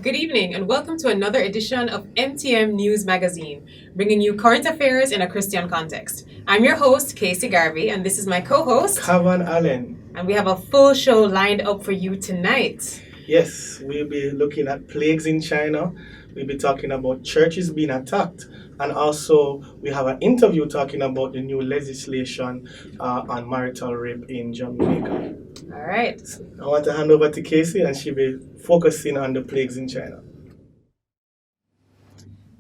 Good evening and welcome to another edition of MTM News Magazine, bringing you current affairs in a Christian context. I'm your host, Casey Garvey, and this is my co-host, Kavan Allen. And we have a full show lined up for you tonight. Yes, we'll be looking at plagues in China. We'll be talking about churches being attacked. And also, we have an interview talking about the new legislation on marital rape in Jamaica. All right. I want to hand over to Casey, and she'll be focusing on the plagues in China.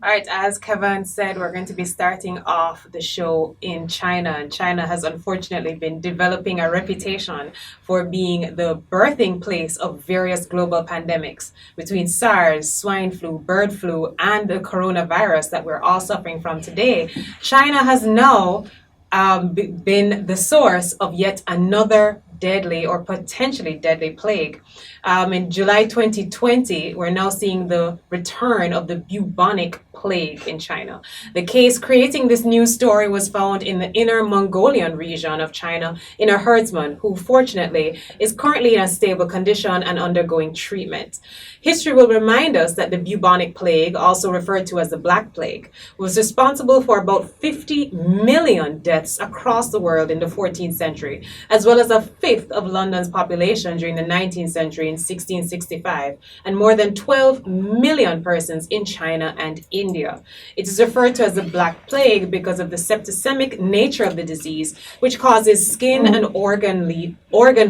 All right, as Kevin said, we're going to be starting off the show in China. And China has unfortunately been developing a reputation for being the birthing place of various global pandemics between SARS, swine flu, bird flu, and the coronavirus that we're all suffering from today. China has now been the source of yet another deadly or potentially deadly plague. In July 2020, we're now seeing the return of the bubonic plague in China. The case creating this news story was found in the Inner Mongolian region of China in a herdsman who fortunately is currently in a stable condition and undergoing treatment. History will remind us that the bubonic plague, also referred to as the Black Plague, was responsible for about 50 million deaths across the world in the 14th century, as well as a fifth of London's population during the 19th century in 1665, and more than 12 million persons in China and India. It is referred to as the Black Plague because of the septicemic nature of the disease, which causes skin and organ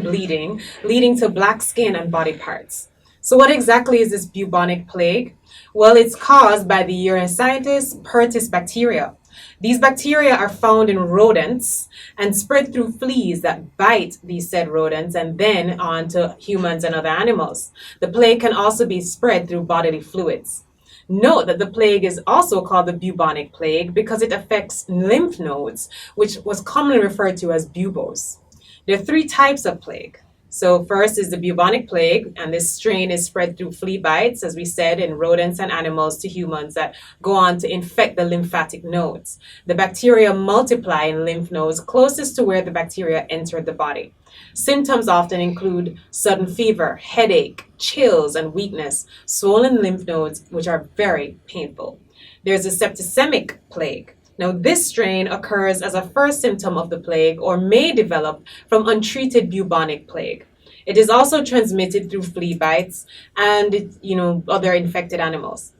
bleeding, leading to black skin and body parts. So what exactly is this bubonic plague? Well, it's caused by the Yersinia pestis bacteria. These bacteria are found in rodents and spread through fleas that bite these said rodents and then on to humans and other animals. The plague can also be spread through bodily fluids. Note that the plague is also called the bubonic plague because it affects lymph nodes, which was commonly referred to as buboes. There are three types of plague. So first is the bubonic plague, and this strain is spread through flea bites, as we said, in rodents and animals to humans that go on to infect the lymphatic nodes. The bacteria multiply in lymph nodes closest to where the bacteria entered the body. Symptoms often include sudden fever, headache, chills, and weakness, swollen lymph nodes, which are very painful. There's a septicemic plague. Now, this strain occurs as a first symptom of the plague or may develop from untreated bubonic plague. It is also transmitted through flea bites and, other infected animals.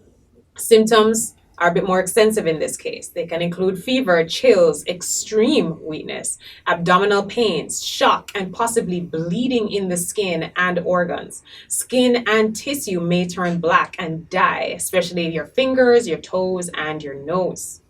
Symptoms are a bit more extensive in this case. They can include fever, chills, extreme weakness, abdominal pains, shock, and possibly bleeding in the skin and organs. Skin and tissue may turn black and die, especially your fingers, your toes, and your nose.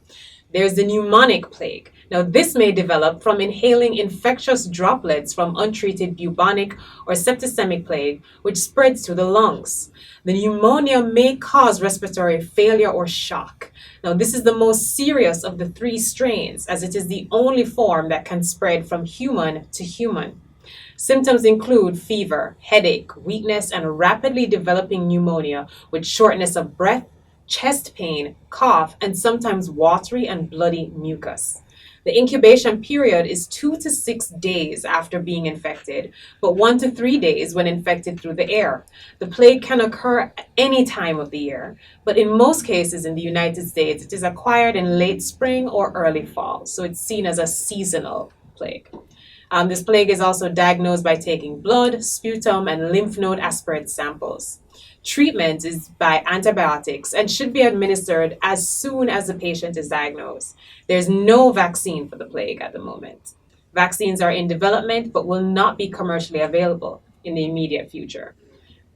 There's the pneumonic plague. Now, this may develop from inhaling infectious droplets from untreated bubonic or septicemic plague, which spreads to the lungs. The pneumonia may cause respiratory failure or shock. Now, this is the most serious of the three strains, as it is the only form that can spread from human to human. Symptoms include fever, headache, weakness, and rapidly developing pneumonia with shortness of breath, chest pain, cough, and sometimes watery and bloody mucus. The incubation period is 2 to 6 days after being infected, but 1 to 3 days when infected through the air. The plague can occur at any time of the year, but in most cases in the United States, it is acquired in late spring or early fall, so it's seen as a seasonal plague. This plague is also diagnosed by taking blood, sputum, and lymph node aspirate samples. Treatment is by antibiotics and should be administered as soon as the patient is diagnosed. There's no vaccine for the plague at the moment. Vaccines are in development but will not be commercially available in the immediate future.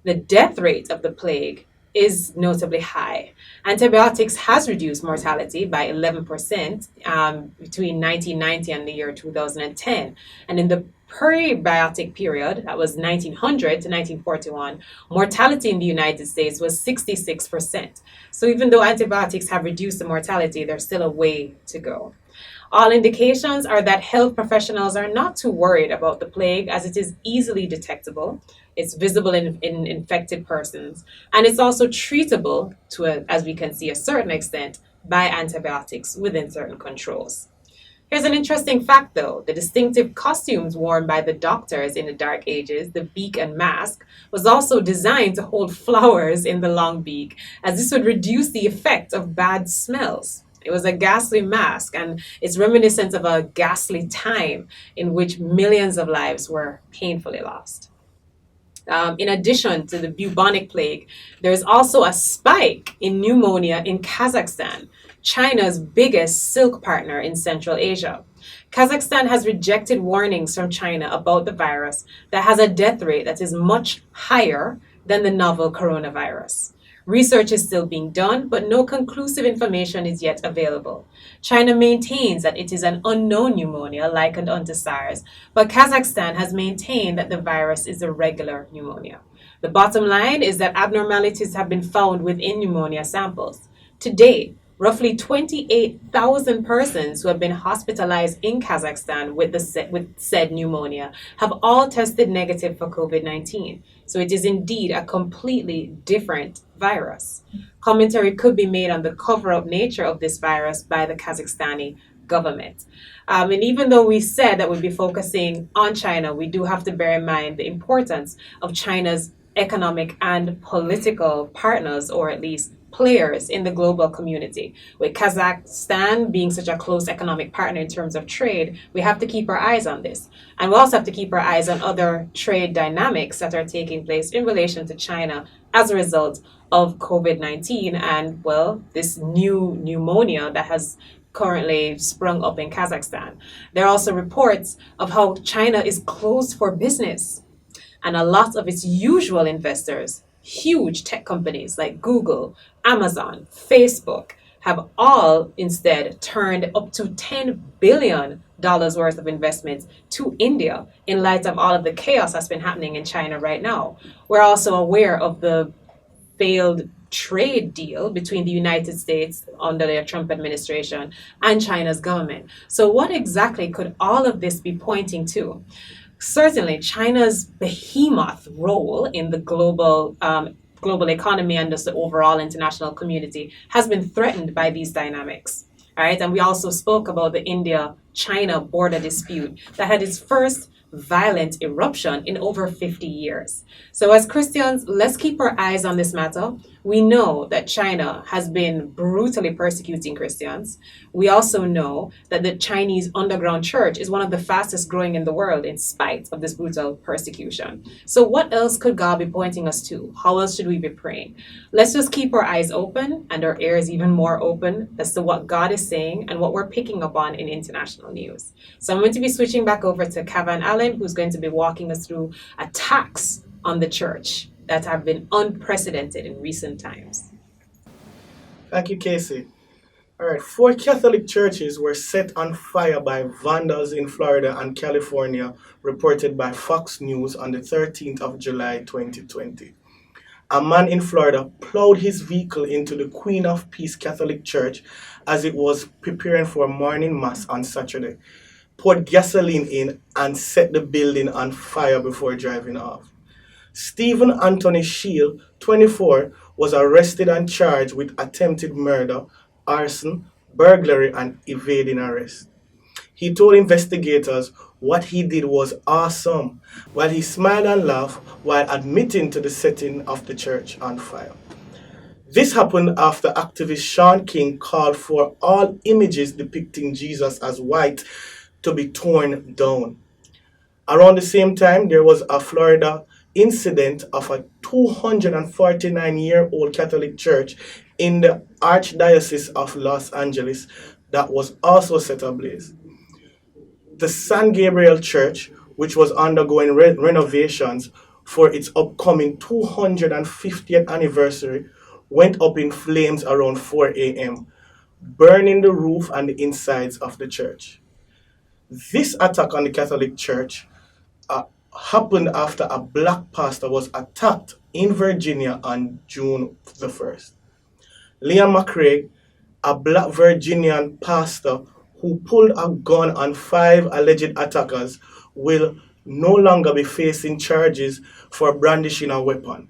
The death rate of the plague is notably high. Antibiotics has reduced mortality by 11% between 1990 and the year 2010. And in the prebiotic period, that was 1900 to 1941, mortality in the United States was 66%. So even though antibiotics have reduced the mortality, there's still a way to go. All indications are that health professionals are not too worried about the plague as it is easily detectable. It's visible in infected persons, and it's also treatable to, as we can see, a certain extent by antibiotics within certain controls. Here's an interesting fact though. The distinctive costumes worn by the doctors in the Dark Ages, the beak and mask, was also designed to hold flowers in the long beak, as this would reduce the effect of bad smells. It was a ghastly mask, and it's reminiscent of a ghastly time in which millions of lives were painfully lost. In addition to the bubonic plague, there's also a spike in pneumonia in Kazakhstan, China's biggest silk partner in Central Asia. Kazakhstan has rejected warnings from China about the virus that has a death rate that is much higher than the novel coronavirus. Research is still being done, but no conclusive information is yet available. China maintains that it is an unknown pneumonia likened unto SARS, but Kazakhstan has maintained that the virus is a regular pneumonia. The bottom line is that abnormalities have been found within pneumonia samples. To date, roughly 28,000 persons who have been hospitalized in Kazakhstan with said pneumonia have all tested negative for COVID-19. So it is indeed a completely different virus. Commentary could be made on the cover-up nature of this virus by the Kazakhstani government. And even though we said that we'd be focusing on China, we do have to bear in mind the importance of China's economic and political partners, or at least players in the global community. With Kazakhstan being such a close economic partner in terms of trade, we have to keep our eyes on this. And we also have to keep our eyes on other trade dynamics that are taking place in relation to China as a result of COVID-19 and, well, this new pneumonia that has currently sprung up in Kazakhstan. There are also reports of how China is closed for business, and a lot of its usual investors, huge tech companies like Google, Amazon, Facebook, have all instead turned up to $10 billion worth of investments to India in light of all of the chaos that's been happening in China right now. We're also aware of the failed trade deal between the United States under the Trump administration and China's government. So what exactly could all of this be pointing to? Certainly, China's behemoth role in the global economy and just the overall international community has been threatened by these dynamics. All right, and we also spoke about the India-China border dispute that had its first violent eruption in over 50 years. So as Christians, let's keep our eyes on this matter. We know that China has been brutally persecuting Christians. We also know that the Chinese underground church is one of the fastest growing in the world in spite of this brutal persecution. So what else could God be pointing us to? How else should we be praying? Let's just keep our eyes open and our ears even more open as to what God is saying and what we're picking up on in international news. So I'm going to be switching back over to Kavan Allen, who's going to be walking us through attacks on the church that have been unprecedented in recent times. Thank you, Casey. All right, 4 Catholic churches were set on fire by vandals in Florida and California, reported by Fox News on the 13th of July 2020. A man in Florida plowed his vehicle into the Queen of Peace Catholic Church as it was preparing for morning mass on Saturday, poured gasoline in, and set the building on fire before driving off. Stephen Anthony Shield, 24, was arrested and charged with attempted murder, arson, burglary, and evading arrest. He told investigators what he did was awesome, while he smiled and laughed while admitting to the setting of the church on fire. This happened after activist Sean King called for all images depicting Jesus as white to be torn down. Around the same time, there was a Florida incident of a 249-year-old Catholic church in the Archdiocese of Los Angeles that was also set ablaze. The San Gabriel Church, which was undergoing renovations for its upcoming 250th anniversary, went up in flames around 4 a.m., burning the roof and the insides of the church. This attack on the Catholic Church uh, happened after a black pastor was attacked in Virginia on June the 1st. Leon McCrae, a black Virginian pastor who pulled a gun on 5 alleged attackers, will no longer be facing charges for brandishing a weapon.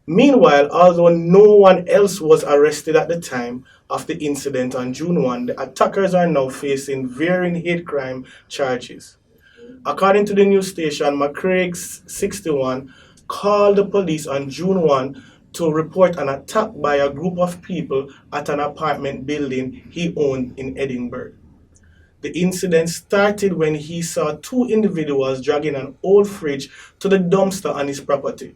Meanwhile, although no one else was arrested at the time of the incident on June 1, the attackers are now facing varying hate crime charges. According to the news station, McCraig, 61, called the police on June 1 to report an attack by a group of people at an apartment building he owned in Edinburgh. The incident started when he saw 2 individuals dragging an old fridge to the dumpster on his property.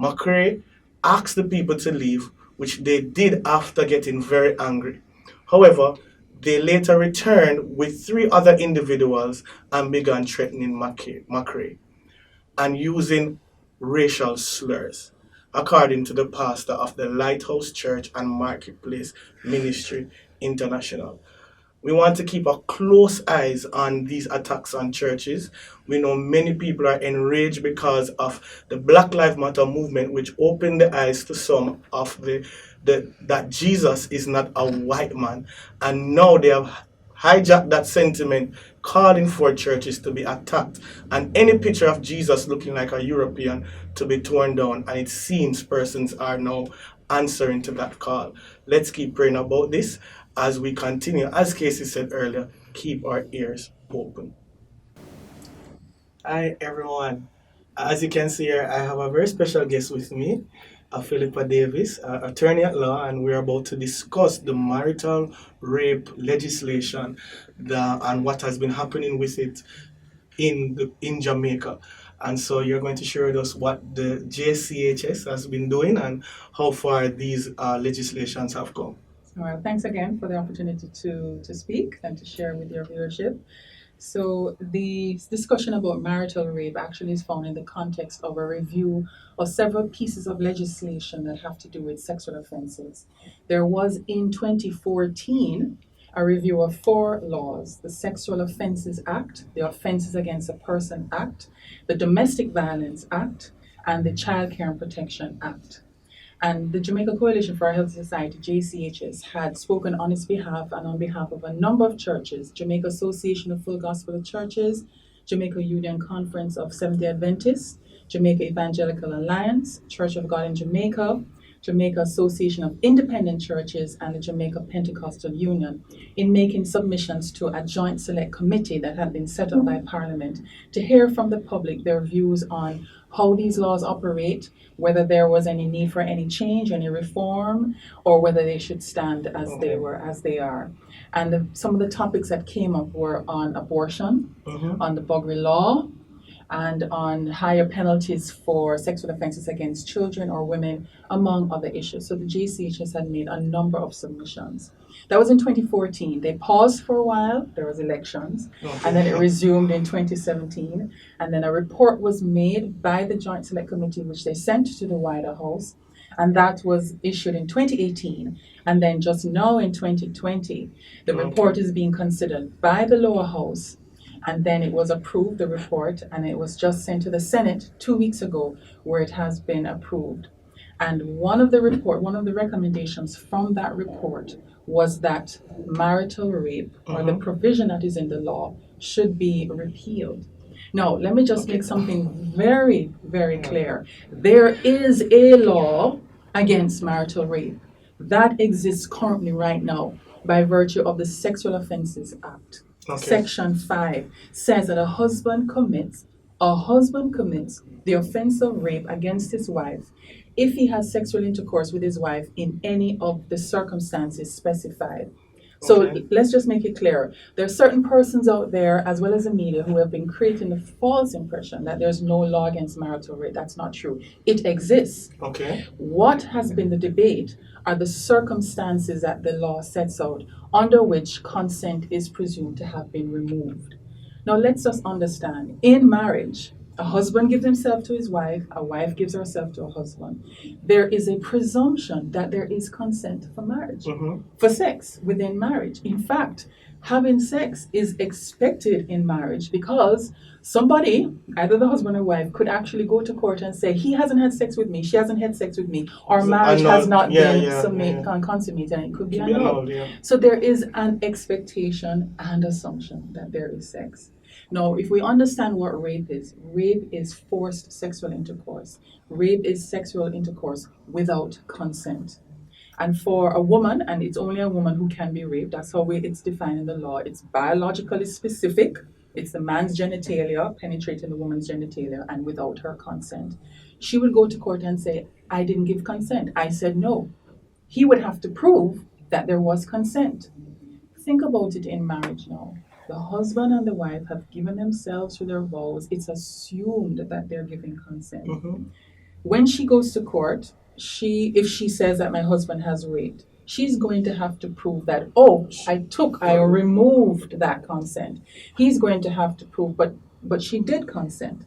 McCrae asked the people to leave, which they did after getting very angry. However, they later returned with 3 other individuals and began threatening McCrae and using racial slurs, according to the pastor of the Lighthouse Church and Marketplace Ministry International. We want to keep a close eyes on these attacks on churches. We know many people are enraged because of the Black Lives Matter movement, which opened the eyes to some of that Jesus is not a white man. And now they have hijacked that sentiment, calling for churches to be attacked and any picture of Jesus looking like a European to be torn down. And it seems persons are now answering to that call. Let's keep praying about this as we continue. As Casey said earlier, keep our ears open. Hi, everyone. As you can see here, I have a very special guest with me, Philippa Davis, attorney at law, and we're about to discuss the marital rape legislation and what has been happening with it in Jamaica. And so you're going to share with us what the JCHS has been doing and how far these legislations have come. Well, thanks again for the opportunity to speak and to share with your viewership. So the discussion about marital rape actually is found in the context of a review of several pieces of legislation that have to do with sexual offenses. There was in 2014 a review of 4 laws: the Sexual Offences Act, the Offences Against a Person Act, the Domestic Violence Act, and the Child Care and Protection Act. And the Jamaica Coalition for a Healthy Society, JCHS, had spoken on its behalf and on behalf of a number of churches: Jamaica Association of Full Gospel Churches, Jamaica Union Conference of Seventh-day Adventists, Jamaica Evangelical Alliance, Church of God in Jamaica, Jamaica Association of Independent Churches, and the Jamaica Pentecostal Union, in making submissions to a joint select committee that had been set up by Parliament to hear from the public their views on how these laws operate, whether there was any need for any change, any reform, or whether they should stand as they are. And some of the topics that came up were on abortion, on the Buggery Law, and on higher penalties for sexual offenses against children or women, among other issues. So the JCHS had made a number of submissions. That was in 2014. They paused for a while, there was elections, and then it resumed in 2017. And then a report was made by the Joint Select Committee, which they sent to the wider House, and that was issued in 2018. And then just now in 2020, the report is being considered by the lower house, and then it was approved, the report, and it was just sent to the Senate 2 weeks ago, where it has been approved. And one of the recommendations from that report was that marital rape, or the provision that is in the law, should be repealed. Now, let me just make something very, very clear. There is a law against marital rape that exists currently right now by virtue of the Sexual Offences Act. Okay. Section 5 says that a husband commits the offense of rape against his wife if he has sexual intercourse with his wife in any of the circumstances specified. So Okay. let's just make it clear. There are certain persons out there, as well as the media, who have been creating the false impression that there's no law against marital rape. That's not true. It exists. Okay. What has been the debate are the circumstances that the law sets out under which consent is presumed to have been removed. Now, let's just understand in marriage, a husband gives himself to his wife, a wife gives herself to a husband. There is a presumption that there is consent for marriage, Mm-hmm. for sex within marriage. In fact, having sex is expected in marriage because somebody, either the husband or wife, could actually go to court and say, he hasn't had sex with me, she hasn't had sex with me, our So marriage has annulled. not Yeah, been yeah, yeah. consummated, and it could be To be annulled. annulled, yeah. So there is an expectation and assumption that there is sex. Now, if we understand what rape is forced sexual intercourse. Rape is sexual intercourse without consent. And for a woman, and it's only a woman who can be raped, that's how it's defined in the law. It's biologically specific. It's the man's genitalia penetrating the woman's genitalia and without her consent. She would go to court and say, I didn't give consent. I said no. He would have to prove that there was consent. Think about it in marriage now. The husband and the wife have given themselves to their vows. It's assumed that they're giving consent. Mm-hmm. When she goes to court, if she says that my husband has raped, she's going to have to prove that, oh, I removed that consent. He's going to have to prove, but she did consent.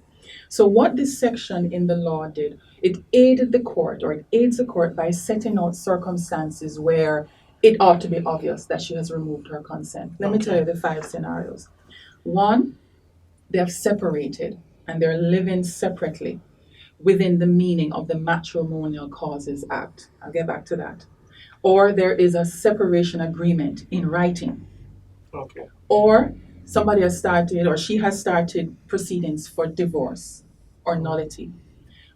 So what this section in the law did, it aided the court, or it aids the court by setting out circumstances where it ought to be obvious that she has removed her consent. Let me tell you Okay. the 5 scenarios. One, they have separated and they're living separately within the meaning of the Matrimonial Causes Act. I'll get back to that. Or there is a separation agreement in writing. Okay. Or somebody has started, or she has started proceedings for divorce or nullity.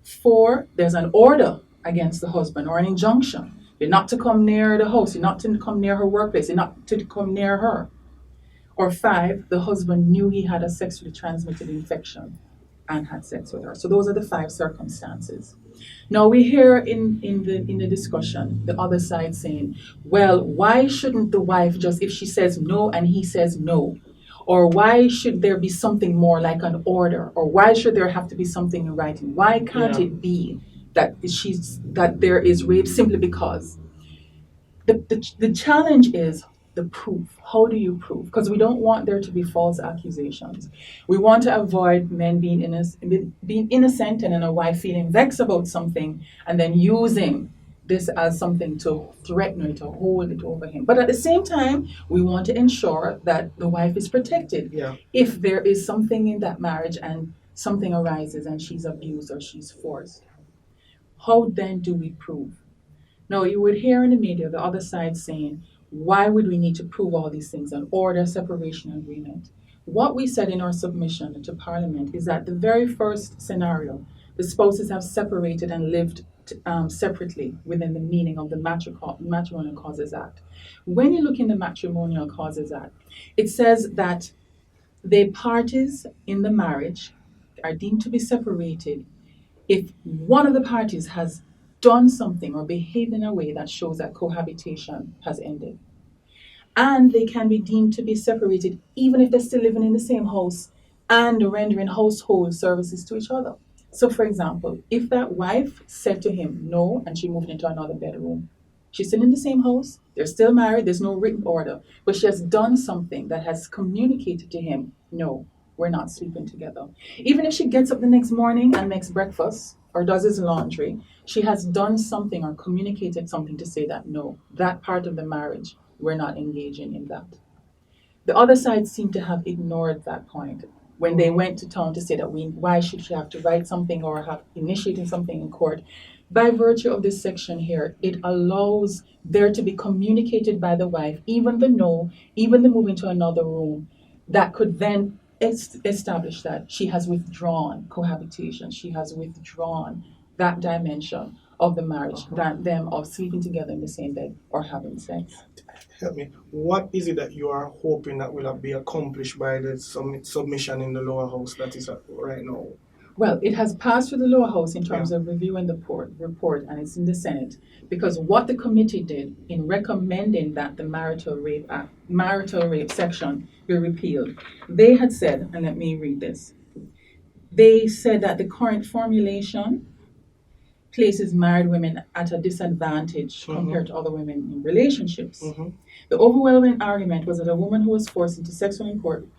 4, there's an order against the husband or an injunction. You're not to come near the house, you're not to come near her workplace, you're not to come near her. Or 5, the husband knew he had a sexually transmitted infection and had sex with her. So those are the 5 circumstances. Now we hear in the discussion the other side saying, well, why shouldn't the wife just, if she says no and he says no, or why should there be something more like an order, or why should there have to be something in writing? Why can't Yeah. it be that there is rape simply because? The challenge is the proof. How do you prove? Because we don't want there to be false accusations. We want to avoid men being innocent and then a wife feeling vexed about something and then using this as something to threaten or to hold it over him. But at the same time, we want to ensure that the wife is protected. Yeah. If there is something in that marriage and something arises and she's abused or she's forced, how then do we prove? No, you would hear in the media the other side saying, why would we need to prove all these things? An order, separation agreement. What we said in our submission to Parliament is that the very first scenario, the spouses have separated and lived separately within the meaning of the Matrimonial Causes Act. When you look in the Matrimonial Causes Act, it says that the parties in the marriage are deemed to be separated if one of the parties has done something or behaved in a way that shows that cohabitation has ended. And they can be deemed to be separated even if they're still living in the same house and rendering household services to each other. So, for example, if that wife said to him no and she moved into another bedroom, she's still in the same house, they're still married, there's no written order, but she has done something that has communicated to him, no, we're not sleeping together. Even if she gets up the next morning and makes breakfast or does his laundry, she has done something or communicated something to say that no, that part of the marriage, we're not engaging in that. The other side seemed to have ignored that point when they went to town to say that why should she have to write something or have initiating something in court. By virtue of this section here, it allows there to be communicated by the wife, even the no, even the moving to another room, that could then establish that she has withdrawn cohabitation, she has withdrawn that dimension of the marriage than them of sleeping together in the same bed or having sex. Help me. What is it that you are hoping that will be accomplished by the submission in the lower house that is right now? Well, it has passed through the lower house in terms Yeah. of reviewing the report, and it's in the Senate because what the committee did in recommending that the marital rape section be repealed, they had said, and let me read this. They said that the current formulation places married women at a disadvantage compared to other women in relationships. The overwhelming argument was that a woman who was forced into sexual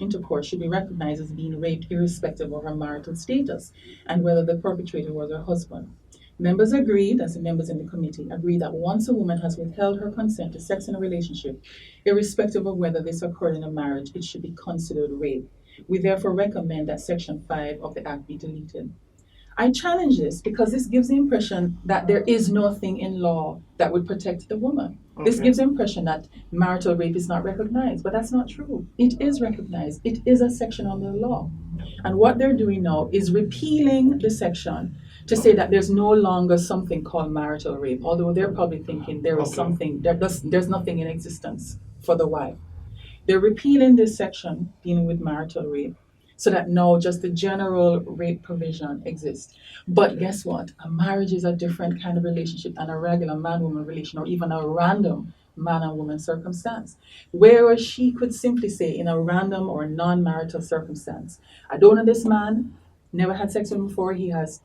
intercourse should be recognized as being raped irrespective of her marital status and whether the perpetrator was her husband. Members agreed, as the members in the committee, agreed that once a woman has withheld her consent to sex in a relationship, irrespective of whether this occurred in a marriage, it should be considered rape. We therefore recommend that Section 5 of the Act be deleted. I challenge this because this gives the impression that there is nothing in law that would protect the woman. This gives the impression that marital rape is not recognized, but that's not true. It is recognized. It is a section under the law. And what they're doing now is repealing the section to say that there's no longer something called marital rape, although they're probably thinking there is something, there's nothing in existence for the wife. They're repealing this section dealing with marital rape so that now just the general rape provision exists. But guess what? A marriage is a different kind of relationship than a regular man-woman relation or even a random man and woman circumstance. Whereas she could simply say in a random or non-marital circumstance, I don't know this man, never had sex with him before, he has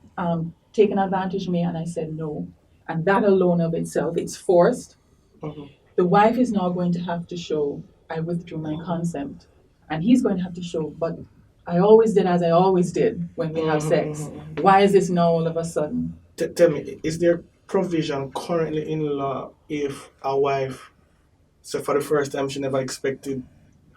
taken advantage of me, and I said no. And that alone of itself, it's forced. The wife is now going to have to show, I withdrew my consent. And he's going to have to show, but I always did as I always did when we have sex. Why is this now all of a sudden? Tell me, is there provision currently in law if a wife, so for the first time she never expected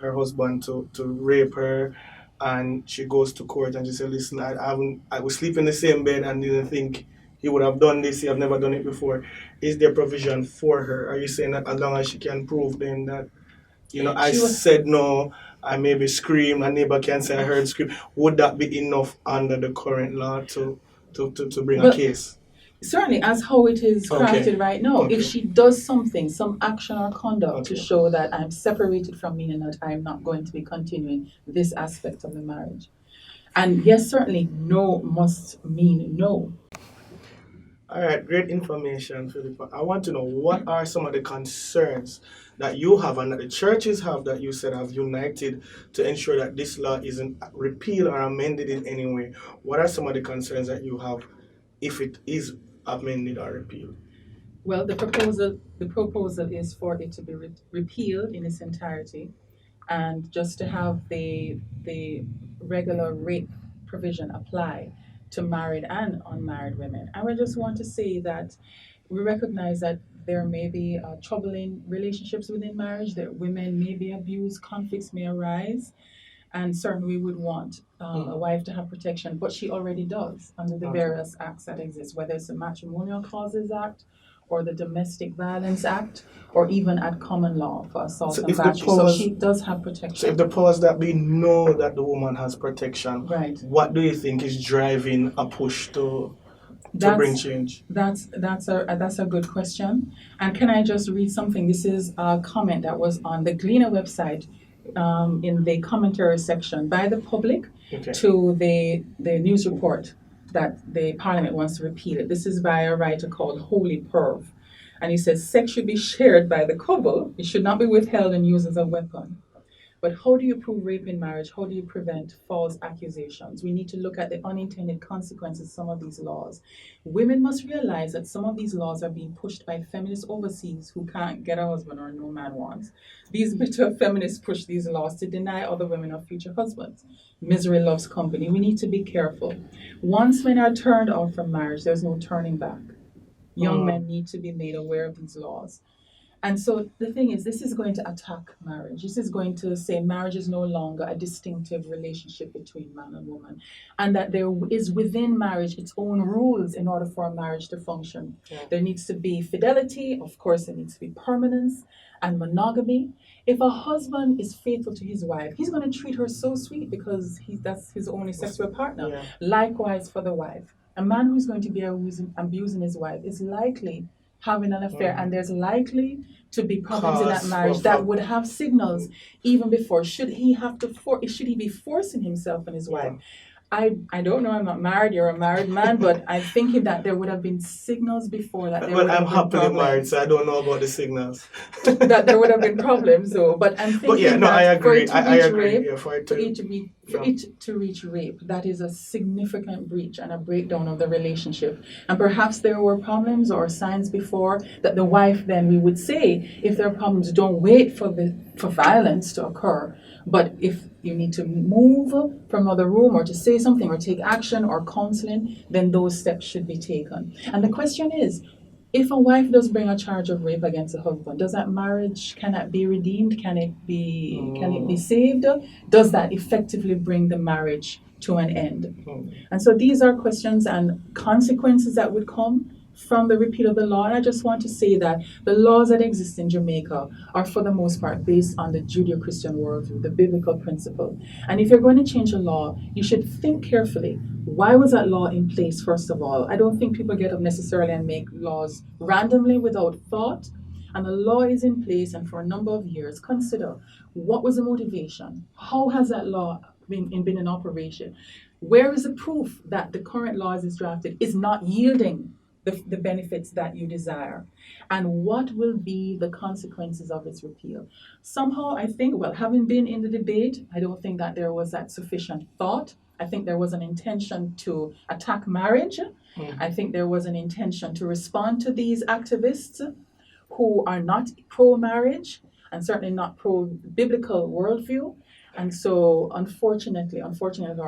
her husband to rape her, and she goes to court and she said, listen, I was sleeping in the same bed and didn't think he would have done this, he have never done it before. Is there provision for her? Are you saying that as long as she can prove then that, I said no, I maybe screamed, a neighbor can say I heard scream, would that be enough under the current law to bring a case? Certainly, as how it is crafted right now, if she does something, some action or conduct to show that I'm separated from me and that I'm not going to be continuing this aspect of the marriage. And yes, certainly, no must mean no. All right, great information, Philippa. I want to know what are some of the concerns that you have and that the churches have that you said have united to ensure that this law isn't repealed or amended in any way. What are some of the concerns that you have if it is amended or repealed? Well, the proposal is for it to be repealed in its entirety, and just to have the regular rape provision apply to married and unmarried women. And we just want to say that we recognize that there may be troubling relationships within marriage, that women may be abused, conflicts may arise, and certainly we would want a wife to have protection, but she already does under the various acts that exist, whether it's the Matrimonial Clauses Act or the Domestic Violence Act, or even at common law for assault and battery. So she does have protection. So if the powers that be know that the woman has protection, right, what do you think is driving a push to bring change? That's a good question. And can I just read something? This is a comment that was on the Gleaner website in the commentary section by the public to the news report that the Parliament wants to repeal it. This is by a writer called Holy Perv. And he says, sex should be shared by the couple. It should not be withheld and used as a weapon. But how do you prove rape in marriage? How do you prevent false accusations? We need to look at the unintended consequences of some of these laws. Women must realize that some of these laws are being pushed by feminists overseas who can't get a husband or no man wants. These bitter feminists push these laws to deny other women of future husbands. Misery loves company. We need to be careful. Once men are turned off from marriage, there's no turning back. Young men need to be made aware of these laws. And so the thing is, this is going to attack marriage. This is going to say marriage is no longer a distinctive relationship between man and woman, and that there is within marriage its own rules in order for a marriage to function. Yeah. There needs to be fidelity, of course, there needs to be permanence and monogamy. If a husband is faithful to his wife, he's going to treat her so sweet because that's his only sexual partner. Yeah. Likewise for the wife. A man who's going to be abusing his wife is likely having an affair, and there's likely to be problems in that Cause marriage of that would have signals even before. Should he be forcing himself on his wife? I don't know, I'm not married, you're a married man, but I'm thinking that there would have been signals before that there Well, would I'm have been happily married, problems. so I don't know about the signals. That there would have been problems though. But I'm But yeah, thinking no, I that for agree. it to I reach agree. rape, Yeah, for it for to, it to be for yeah. it to reach rape, that is a significant breach and a breakdown of the relationship. And perhaps there were problems or signs before that the wife, then we would say, if there are problems, don't wait for violence to occur. But if you need to move from another room or to say something or take action or counseling, then those steps should be taken. And the question is, if a wife does bring a charge of rape against a husband, does that marriage, can it be redeemed? Can it be saved? Does that effectively bring the marriage to an end? And so these are questions and consequences that would come from the repeal of the law. And I just want to say that the laws that exist in Jamaica are for the most part based on the Judeo-Christian worldview, the biblical principle. And if you're going to change a law, you should think carefully. Why was that law in place, first of all? I don't think people get up necessarily and make laws randomly without thought. And the law is in place, and for a number of years, consider what was the motivation? How has that law been in operation? Where is the proof that the current law as it's drafted is not yielding the benefits that you desire? And what will be the consequences of its repeal? Somehow, I think, well, having been in the debate, I don't think that there was that sufficient thought. I think there was an intention to attack marriage. I think there was an intention to respond to these activists who are not pro-marriage and certainly not pro-biblical worldview. And so, unfortunately, our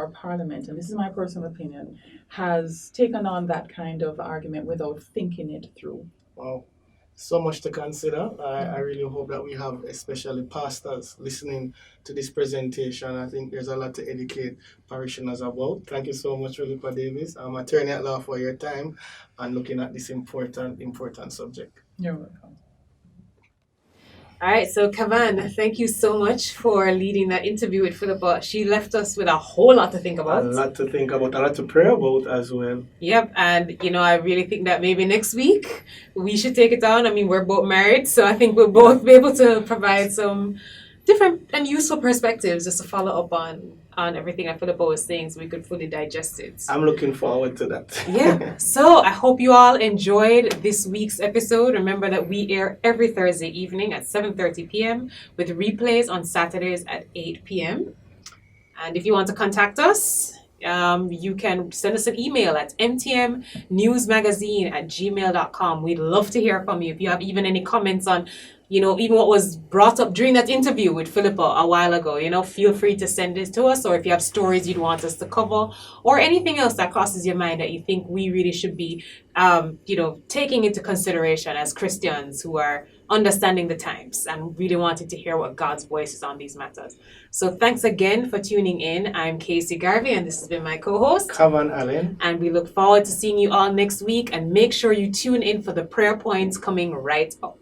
parliament, and this is my personal opinion, has taken on that kind of argument without thinking it through. Wow. So much to consider. I really hope that we have especially pastors listening to this presentation. I think there's a lot to educate parishioners about. Thank you so much, Philippa Davis. I'm attorney at law, for your time and looking at this important subject. You're welcome. All right, so Kavan, thank you so much for leading that interview with Philippa. She left us with a whole lot to think about. A lot to think about, a lot to pray about as well. Yep, and I really think that maybe next week we should take it on. I mean, we're both married, so I think we'll both be able to provide some different and useful perspectives just to follow up on everything that Philippa was saying so we could fully digest it. I'm looking forward to that. Yeah, so I hope you all enjoyed this week's episode. Remember that we air every Thursday evening at 7:30 p.m. with replays on Saturdays at 8 p.m. And if you want to contact us, you can send us an email at mtmnewsmagazine@gmail.com. We'd love to hear from you. If you have even any comments on, even what was brought up during that interview with Philippa a while ago, feel free to send it to us. Or if you have stories you'd want us to cover or anything else that crosses your mind that you think we really should be, taking into consideration as Christians who are understanding the times and really wanting to hear what God's voice is on these matters. So thanks again for tuning in. I'm Casey Garvey, and this has been my co-host, Kavan Allen. And we look forward to seeing you all next week. And make sure you tune in for the prayer points coming right up.